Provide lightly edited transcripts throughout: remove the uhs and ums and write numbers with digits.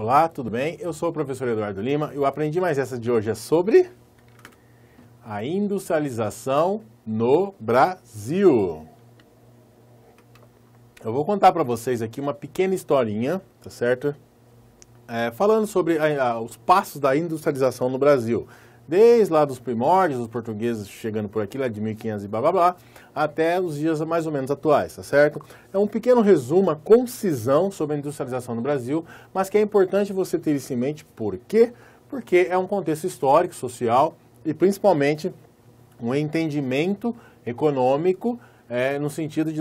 Olá, tudo bem? Eu sou o professor Eduardo Lima e o Aprendi Mais Essa de hoje é sobre a industrialização no Brasil. Eu vou contar para vocês aqui uma pequena historinha, tá certo? Falando sobre os passos da industrialização no Brasil. Desde lá dos primórdios, os portugueses chegando por aqui, lá de 1500 e blá blá blá, até os dias mais ou menos atuais, tá certo? É um pequeno resumo, uma concisão sobre a industrialização no Brasil, mas que é importante você ter isso em mente. Por quê? Porque é um contexto histórico, social e principalmente um entendimento econômico no sentido de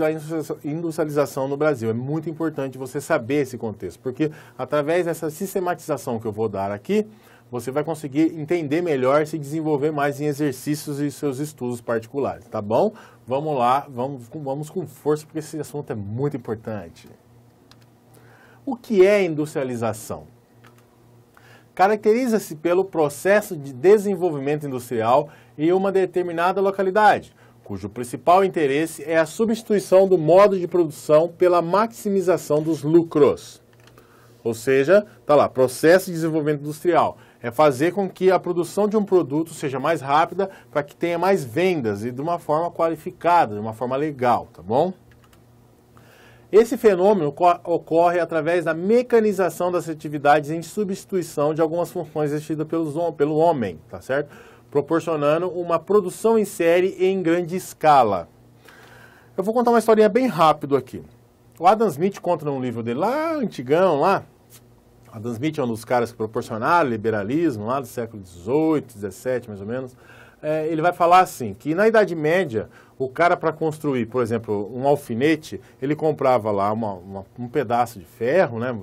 industrialização no Brasil. É muito importante você saber esse contexto, porque através dessa sistematização que eu vou dar aqui, você vai conseguir entender melhor, se desenvolver mais em exercícios e seus estudos particulares, tá bom? Vamos lá, vamos com força, porque esse assunto é muito importante. O que é industrialização? Caracteriza-se pelo processo de desenvolvimento industrial em uma determinada localidade, cujo principal interesse é a substituição do modo de produção pela maximização dos lucros. Ou seja, tá lá, processo de desenvolvimento industrial. É fazer com que a produção de um produto seja mais rápida para que tenha mais vendas e de uma forma qualificada, de uma forma legal, tá bom? Esse fenômeno ocorre através da mecanização das atividades em substituição de algumas funções exercidas pelo homem, tá certo? Proporcionando uma produção em série em grande escala. Eu vou contar uma historinha bem rápido aqui. O Adam Smith conta num livro dele lá, antigão lá. Adam Smith é um dos caras que proporcionaram liberalismo lá do século XVIII, XVII, mais ou menos. Ele vai falar assim, que na Idade Média, o cara para construir, por exemplo, um alfinete, ele comprava lá um pedaço de ferro, né?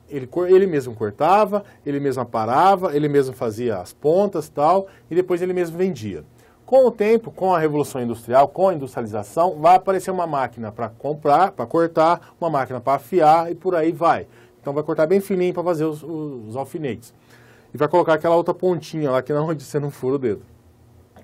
Ele mesmo cortava, ele mesmo aparava, ele mesmo fazia as pontas e tal, e depois ele mesmo vendia. Com o tempo, com a Revolução Industrial, com a industrialização, vai aparecer uma máquina para comprar, para cortar, uma máquina para afiar e por aí vai. Então vai cortar bem fininho para fazer os alfinetes. E vai colocar aquela outra pontinha lá que não onde você não fura o dedo.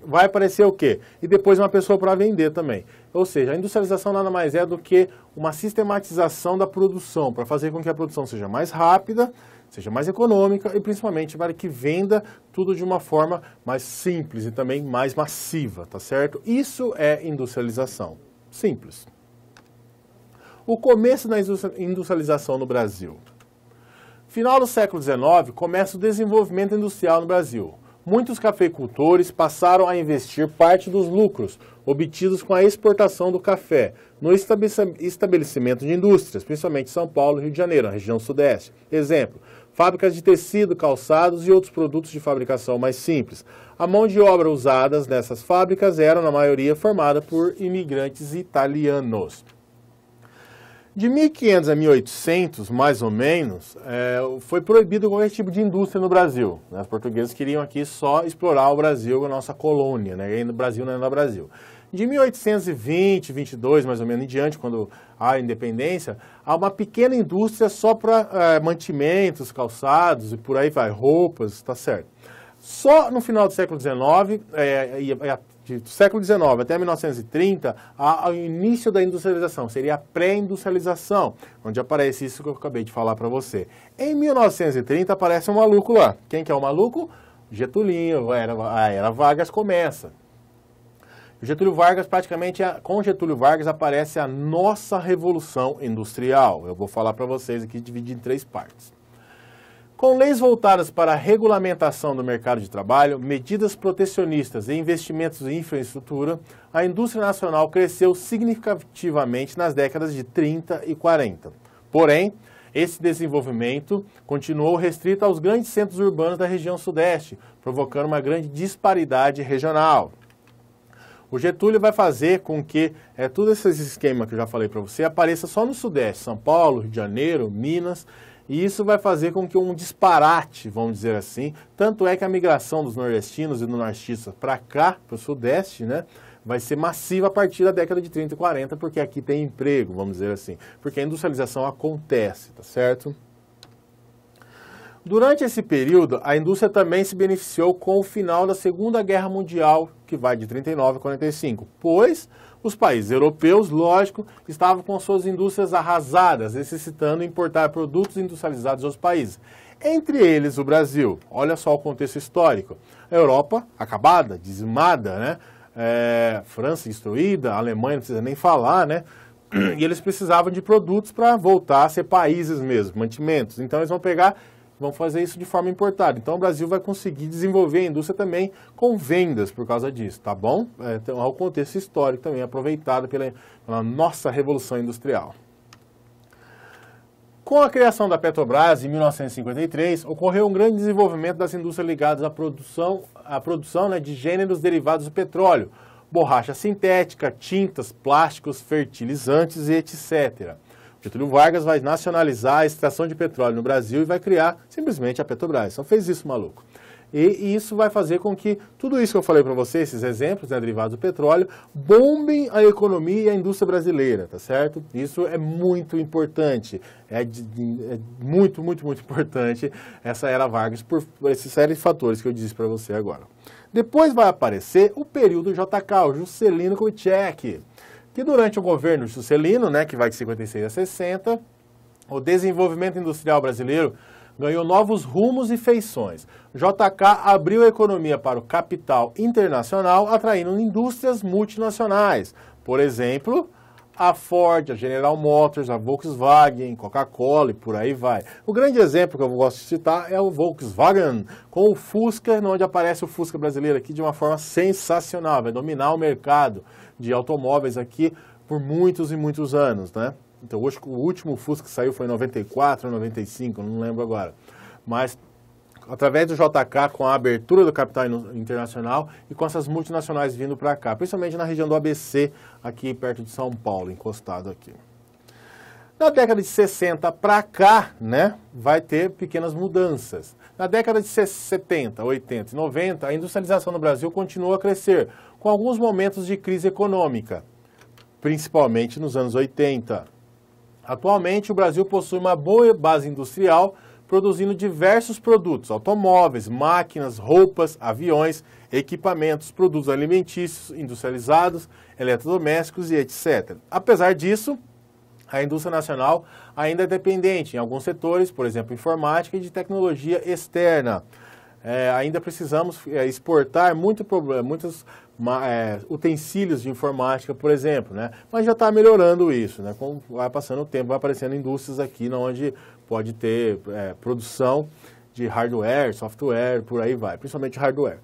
Vai aparecer o quê? E depois uma pessoa para vender também. Ou seja, a industrialização nada mais é do que uma sistematização da produção, para fazer com que a produção seja mais rápida, seja mais econômica e principalmente para que venda tudo de uma forma mais simples e também mais massiva, tá certo? Isso é industrialização. Simples. O começo da industrialização no Brasil. Final do século XIX, começa o desenvolvimento industrial no Brasil. Muitos cafeicultores passaram a investir parte dos lucros obtidos com a exportação do café no estabelecimento de indústrias, principalmente São Paulo e Rio de Janeiro, na região sudeste. Exemplo, fábricas de tecido, calçados e outros produtos de fabricação mais simples. A mão de obra usadas nessas fábricas era, na maioria, formada por imigrantes italianos. De 1500 a 1800, mais ou menos, foi proibido qualquer tipo de indústria no Brasil. Os portugueses queriam aqui só explorar o Brasil, a nossa colônia, né? E no Brasil não era Brasil. De 1820, 22, mais ou menos em diante, quando há a independência, há uma pequena indústria só para mantimentos, calçados e por aí vai, roupas, tá certo. Só no final do século XIX, do século XIX até 1930, há o início da industrialização, seria a pré-industrialização, onde aparece isso que eu acabei de falar para você. Em 1930 aparece um maluco lá. Quem que é o maluco? Getulinho, a era Vargas começa. Getúlio Vargas, praticamente, com Getúlio Vargas aparece a nossa Revolução Industrial. Eu vou falar para vocês aqui, dividido em 3 partes. Com leis voltadas para a regulamentação do mercado de trabalho, medidas protecionistas e investimentos em infraestrutura, a indústria nacional cresceu significativamente nas décadas de 30 e 40. Porém, esse desenvolvimento continuou restrito aos grandes centros urbanos da região sudeste, provocando uma grande disparidade regional. O Getúlio vai fazer com que todo esse esquema que eu já falei para você apareça só no sudeste, São Paulo, Rio de Janeiro, Minas. E isso vai fazer com que um disparate, vamos dizer assim, tanto é que a migração dos nordestinos e do nortistas para cá, para o sudeste, né, vai ser massiva a partir da década de 30 e 40, porque aqui tem emprego, vamos dizer assim, porque a industrialização acontece, tá certo? Durante esse período, a indústria também se beneficiou com o final da Segunda Guerra Mundial, que vai de 39 a 45, pois os países europeus, lógico, estavam com suas indústrias arrasadas, necessitando importar produtos industrializados aos países. Entre eles, o Brasil. Olha só o contexto histórico. A Europa, acabada, dizimada, né? França destruída, a Alemanha não precisa nem falar, né? E eles precisavam de produtos para voltar a ser países mesmo, mantimentos. Então eles vão fazer isso de forma importada. Então o Brasil vai conseguir desenvolver a indústria também com vendas por causa disso, tá bom? Então é o contexto histórico também aproveitado pela nossa Revolução Industrial. Com a criação da Petrobras em 1953, ocorreu um grande desenvolvimento das indústrias ligadas à produção de gêneros derivados do petróleo, borracha sintética, tintas, plásticos, fertilizantes e etc. Getúlio Vargas vai nacionalizar a extração de petróleo no Brasil e vai criar simplesmente a Petrobras. Só fez isso, maluco. E isso vai fazer com que tudo isso que eu falei para vocês, esses exemplos, né, derivados do petróleo, bombem a economia e a indústria brasileira, tá certo? Isso é muito importante, é muito, muito, muito importante essa era Vargas por essa série de fatores que eu disse para você agora. Depois vai aparecer o período JK, o Juscelino Kubitschek, que durante o governo Juscelino, né, que vai de 56 a 60, o desenvolvimento industrial brasileiro ganhou novos rumos e feições. JK abriu a economia para o capital internacional, atraindo indústrias multinacionais. Por exemplo, a Ford, a General Motors, a Volkswagen, Coca-Cola e por aí vai. O grande exemplo que eu gosto de citar é o Volkswagen, com o Fusca, onde aparece o Fusca brasileiro aqui de uma forma sensacional. Vai dominar o mercado de automóveis aqui por muitos e muitos anos, né? Então, hoje, o último Fusca que saiu foi em 94, 95, não lembro agora. Mas, através do JK, com a abertura do capital internacional e com essas multinacionais vindo para cá, principalmente na região do ABC, aqui perto de São Paulo, encostado aqui. Na década de 60 para cá, né, vai ter pequenas mudanças. Na década de 70, 80 e 90, a industrialização no Brasil continua a crescer, com alguns momentos de crise econômica, principalmente nos anos 80. Atualmente, o Brasil possui uma boa base industrial, produzindo diversos produtos, automóveis, máquinas, roupas, aviões, equipamentos, produtos alimentícios, industrializados, eletrodomésticos e etc. Apesar disso, a indústria nacional ainda é dependente em alguns setores, por exemplo, informática e de tecnologia externa. Ainda precisamos exportar muitos utensílios de informática, por exemplo, né? Mas já está melhorando isso, né? Como vai passando o tempo, vai aparecendo indústrias aqui onde pode ter produção de hardware, software, por aí vai, principalmente hardware.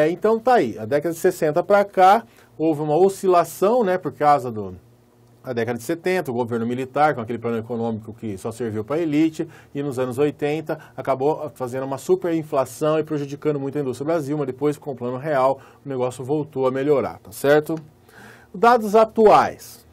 Então tá aí, a década de 60 para cá houve uma oscilação, né, por causa da década de 70, o governo militar, com aquele plano econômico que só serviu para a elite, e nos anos 80 acabou fazendo uma superinflação e prejudicando muito a indústria do Brasil, mas depois com o plano real o negócio voltou a melhorar, tá certo? Dados atuais.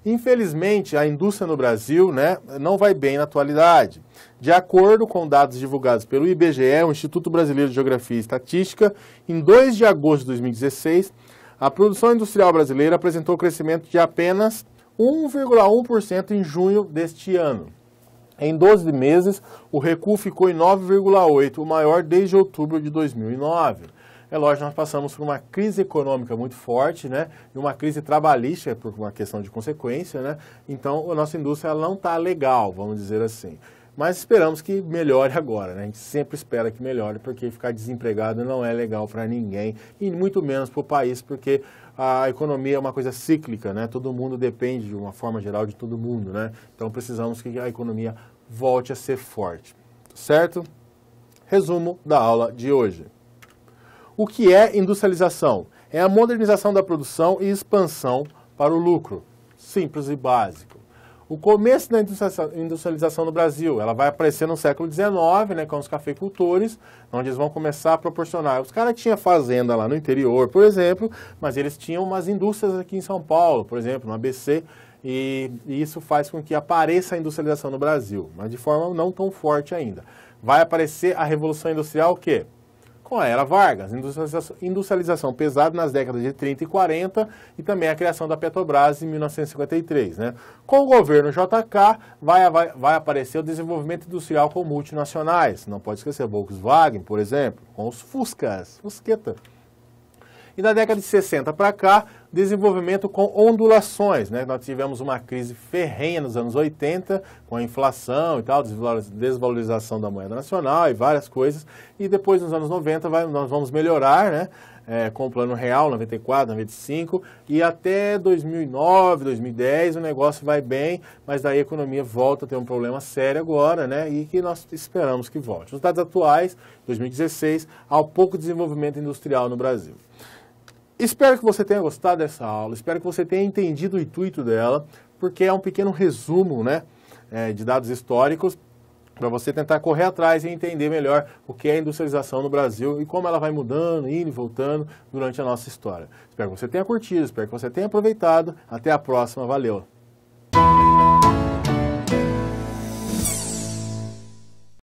Infelizmente, a indústria no Brasil, né, não vai bem na atualidade. De acordo com dados divulgados pelo IBGE, o Instituto Brasileiro de Geografia e Estatística, em 2 de agosto de 2016, a produção industrial brasileira apresentou crescimento de apenas 1,1% em junho deste ano. Em 12 meses, o recuo ficou em 9,8%, o maior desde outubro de 2009. É lógico, nós passamos por uma crise econômica muito forte, né? E uma crise trabalhista, por uma questão de consequência, né? Então, a nossa indústria ela não está legal, vamos dizer assim. Mas esperamos que melhore agora, né? A gente sempre espera que melhore, porque ficar desempregado não é legal para ninguém, e muito menos para o país, porque a economia é uma coisa cíclica, né? Todo mundo depende, de uma forma geral, de todo mundo, né? Então precisamos que a economia volte a ser forte, certo? Resumo da aula de hoje. O que é industrialização? É a modernização da produção e expansão para o lucro. Simples e básico. O começo da industrialização no Brasil, ela vai aparecer no século XIX, né, com os cafeicultores, onde eles vão começar a proporcionar. Os caras tinham fazenda lá no interior, por exemplo, mas eles tinham umas indústrias aqui em São Paulo, por exemplo, no ABC, e isso faz com que apareça a industrialização no Brasil, mas de forma não tão forte ainda. Vai aparecer a Revolução Industrial, o quê? com a Era Vargas, industrialização pesada nas décadas de 30 e 40 e também a criação da Petrobras em 1953. Né? Com o governo JK vai aparecer o desenvolvimento industrial com multinacionais, não pode esquecer Volkswagen, por exemplo, com os Fusqueta. E na década de 60 para cá, desenvolvimento com ondulações, né? Nós tivemos uma crise ferrenha nos anos 80, com a inflação e tal, desvalorização da moeda nacional e várias coisas. E depois, nos anos 90, nós vamos melhorar, né? Com o Plano Real, 94, 95, e até 2009, 2010 o negócio vai bem, mas daí a economia volta a ter um problema sério agora, né? E que nós esperamos que volte. Os dados atuais, 2016, há pouco desenvolvimento industrial no Brasil. Espero que você tenha gostado dessa aula, espero que você tenha entendido o intuito dela, porque é um pequeno resumo, né, de dados históricos para você tentar correr atrás e entender melhor o que é a industrialização no Brasil e como ela vai mudando, indo e voltando durante a nossa história. Espero que você tenha curtido, espero que você tenha aproveitado. Até a próxima, valeu!